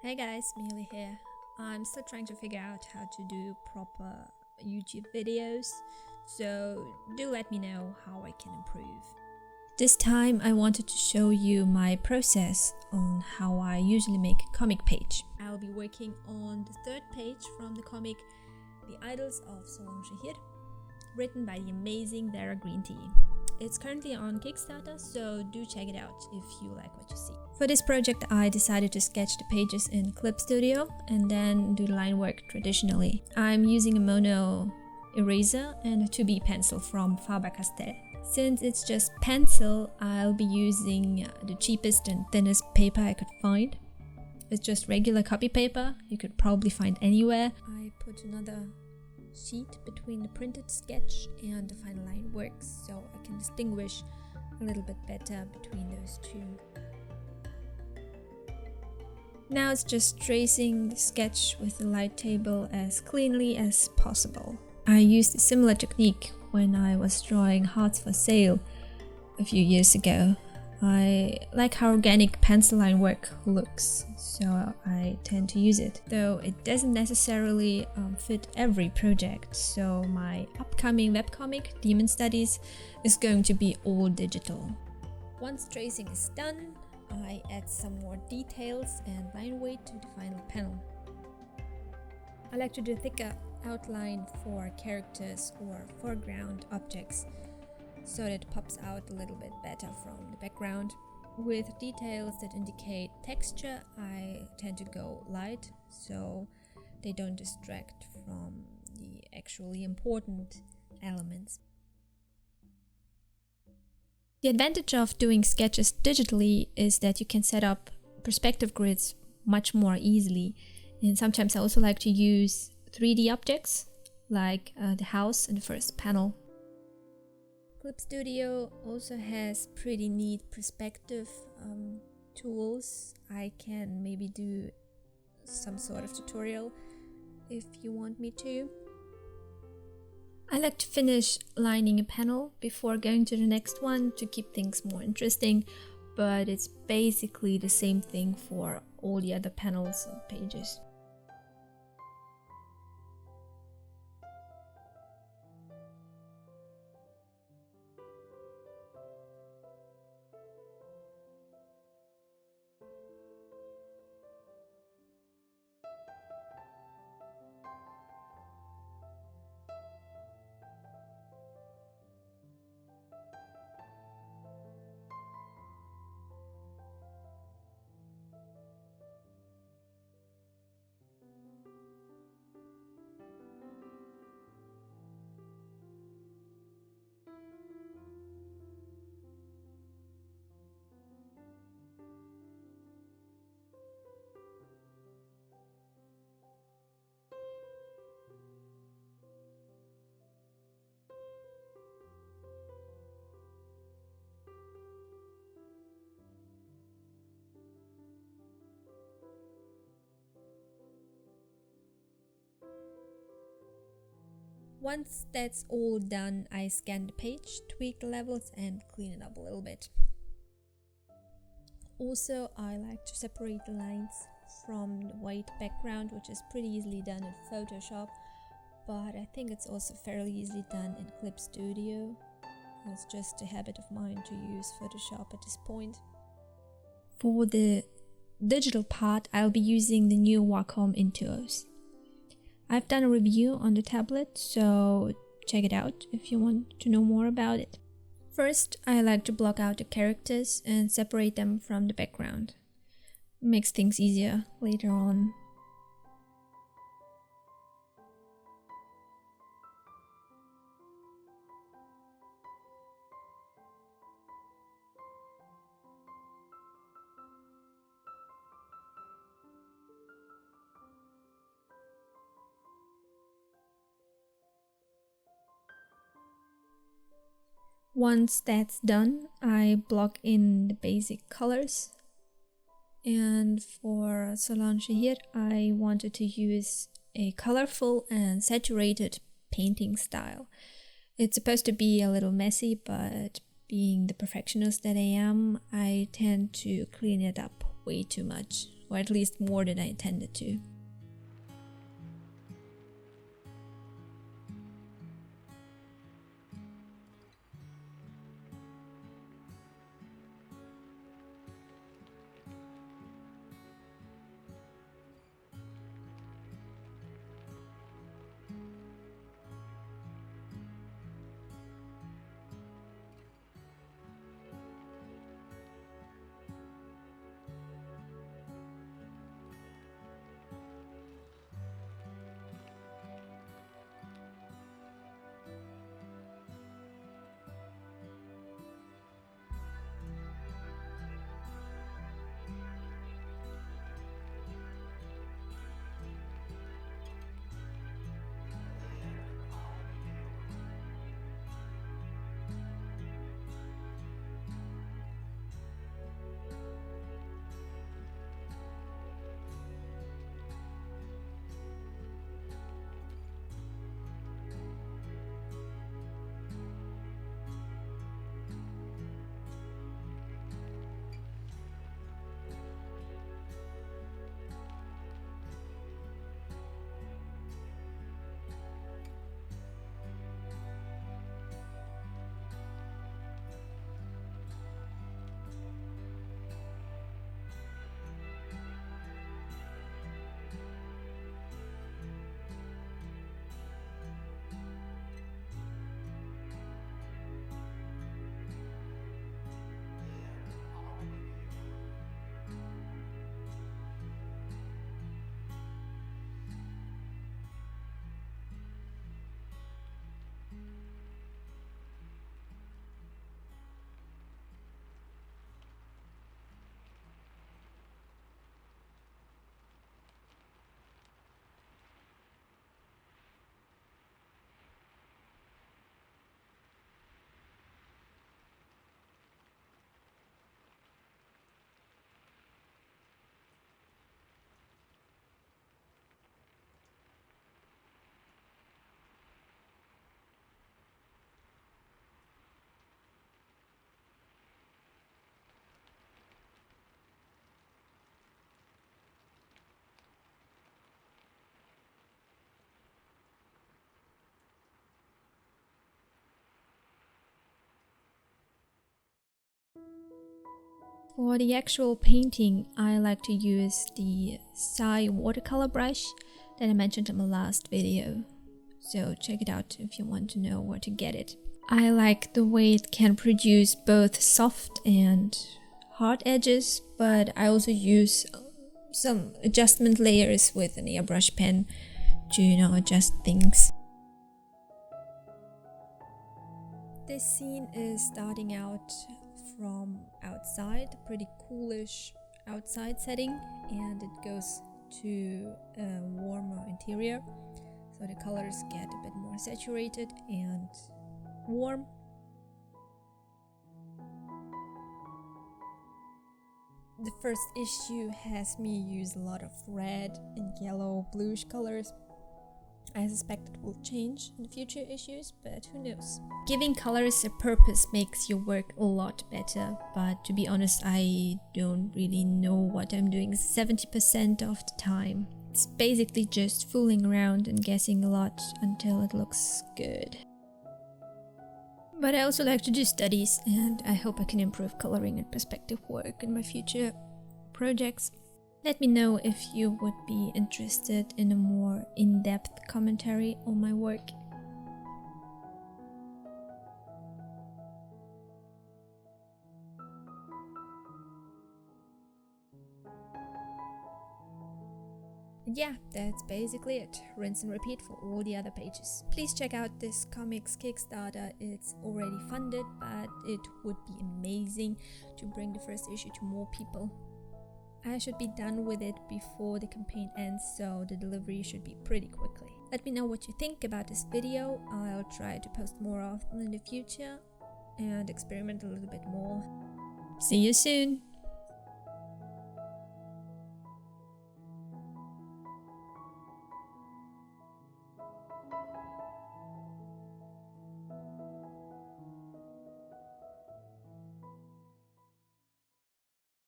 Hey guys, Miyuli here. I'm still trying to figure out how to do proper YouTube videos, so do let me know how I can improve. This time I wanted to show you my process on how I usually make a comic page. I'll be working on the third page from the comic The Idols of Solange here, written by the amazing Dara Green Tea. It's currently on Kickstarter, so do check it out if you like what you see. For this project I decided to sketch the pages in Clip Studio and then do the line work traditionally. I'm using a mono eraser and a 2B pencil from Faber-Castell. Since it's just pencil, I'll be using the cheapest and thinnest paper I could find. It's just regular copy paper, you could probably find anywhere. I put another sheet between the printed sketch and the final line works, so I can distinguish a little bit better between those two. Now it's just tracing the sketch with the light table as cleanly as possible. I used a similar technique when I was drawing Hearts for Sale a few years ago. I like how organic pencil line work looks, so I tend to use it, though it doesn't necessarily fit every project. So my upcoming webcomic, Demon Studies, is going to be all digital. Once tracing is done, I add some more details and line weight to the final panel. I like to do a thicker outline for characters or foreground objects, so that it pops out a little bit better from the background. With details that indicate texture, I tend to go light, so they don't distract from the actually important elements. The advantage of doing sketches digitally is that you can set up perspective grids much more easily, and sometimes I also like to use 3D objects like the house in the first panel. Clip Studio also has pretty neat perspective tools. I can maybe do some sort of tutorial if you want me to. I like to finish lining a panel before going to the next one to keep things more interesting, but it's basically the same thing for all the other panels and pages. Once that's all done, I scan the page, tweak the levels and clean it up a little bit. Also, I like to separate the lines from the white background, which is pretty easily done in Photoshop, but I think it's also fairly easily done in Clip Studio. It's just a habit of mine to use Photoshop at this point. For the digital part, I'll be using the new Wacom Intuos. I've done a review on the tablet, so check it out if you want to know more about it. First, I like to block out the characters and separate them from the background. Makes things easier later on. Once that's done, I block in the basic colors. And for Solange here, I wanted to use a colorful and saturated painting style. It's supposed to be a little messy, but being the perfectionist that I am, I tend to clean it up way too much, or at least more than I intended to. For the actual painting, I like to use the watercolor brush that I mentioned in my last video. So check it out if you want to know where to get it. I like the way it can produce both soft and hard edges, but I also use some adjustment layers with an airbrush pen to, adjust things. This scene is starting out from outside, pretty coolish outside setting, and it goes to a warmer interior, so the colors get a bit more saturated and warm. The first issue has me use a lot of red and yellow bluish colors. I suspect it will change in future issues, but who knows. Giving colors a purpose makes your work a lot better, but to be honest, I don't really know what I'm doing 70% of the time. It's basically just fooling around and guessing a lot until it looks good. But I also like to do studies, and I hope I can improve coloring and perspective work in my future projects. Let me know if you would be interested in a more in-depth commentary on my work. And yeah, that's basically it. Rinse and repeat for all the other pages. Please check out this comics Kickstarter. It's already funded, but it would be amazing to bring the first issue to more people. I should be done with it before the campaign ends, so the delivery should be pretty quickly. Let me know what you think about this video. I'll try to post more often in the future and experiment a little bit more. See you soon!